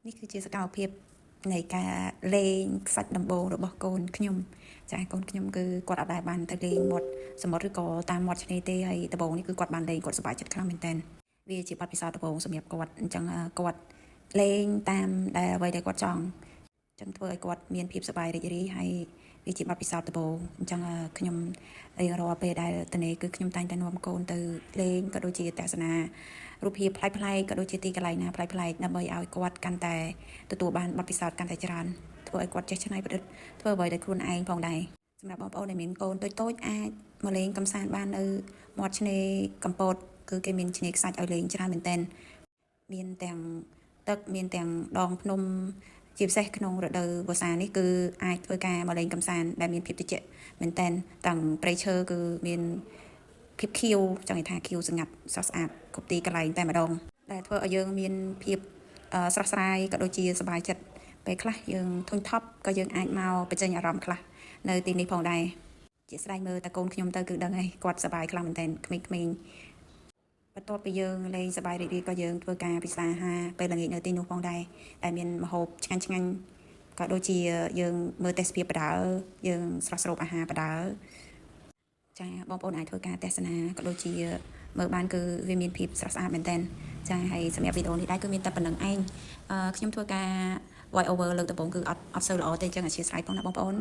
នេះគឺជាសកម្មភាពនៃការលេងខ្សាច់ដំបូងរបស់កូនខ្ញុំចាកូនខ្ញុំគឺគាត់អត់ដែលបានទៅលេងមាត់សមុទ្រឬក៏តាមមាត់ឆ្នេរទេហើយដំបូងនេះគឺគាត់បានលេងគាត់សប្បាយចិត្តខ្លាំងមែនតើវាជាបទពិសោធន៍ដំបូងសម្រាប់គាត់អញ្ចឹងគាត់លេងតាមដែលអ្វីដែលគាត់ចង់អញ្ចឹងធ្វើឲ្យគាត់មានភាពសប្បាយរីករាយហើយវាជាបទពិសោធន៍ដំបូងអញ្ចឹងខ្ញុំរាល់ពេលដែលទៅនេះគឺខ្ញុំតែងតែនាំកូនទៅលេងក៏ដូចជាទស្សនារូបភាពប្លែកៗក៏ដូចជាទីកន្លែងណាប្លែកៗដើម្បីឲ្យគាត់កាន់តែទទួលបានបទពិសោធន៍កាន់តែច្រើនធ្វើឲ្យគាត់ចេះច្នៃប្រឌិតធ្វើអ្វីដែលខ្លួនឯងផងដែរសម្រាប់បងប្អូនដែលមានកូនតូចៗអាចមកលេងកម្សាន្តបាននៅមាត់ឆ្នេរកំពតគឺគេមានឆ្នេរខ្សាច់ឲ្យលេងច្រើនមែនទែនមានទាំងទឹកមានទាំងដងភ្នំជាពិសេសក្នុងរដូវវស្សានេះគឺអាចធ្វើការមកលេងកម្សាន្តដែលមានភាពត្រជាក់មែនទែនទាំងព្រៃឈើគឺមានភាពខៀវចង់និយាយថាខៀវស្ងាត់ស្រស់ស្អាតគ្រប់ទីកន្លែងតែម្ដងដែលធ្វើឲ្យយើងមានភាពស្រស់ស្រាយក៏ដូចជាសប្បាយចិត្តពេលខ្លះយើងធុញថប់ក៏យើងអាចមកបញ្ចេញអារម្មណ៍ខ្លះនៅទីនេះផងដែរជាស្ដែងមើលតែកូនខ្ញុំទៅគឺដឹងហើយគាត់សប្បាយខ្លាំងមែនទែនក្មេងៗបន្ទាប់ពីយើងលេងសប្បាយរីករាយក៏យើងធ្វើការពិសាអាហារពេលល្ងាចនៅទីនោះផងដែរដែលមានម្ហូបឆ្ងាញ់ៗក៏ដូចជាយើងមើលទេសភាពបដើយើងស្រស់ស្រូបអាហារបដើចាបងប្អូនអាចធ្វើការទស្សនាក៏ដូចជាមើលបានគឺវាមានភាពស្រស់ស្អាតមែនទែនចាហើយសម្រាប់វីដេអូនេះដែរគឺមានតែប៉ុណ្្នឹងឯងខ្ញុំធ្វើការ voice over លើកដំបូងគឺអត់សូវល្អទេអញ្ចឹងអធិស្ឋានផងណាបងប្អូន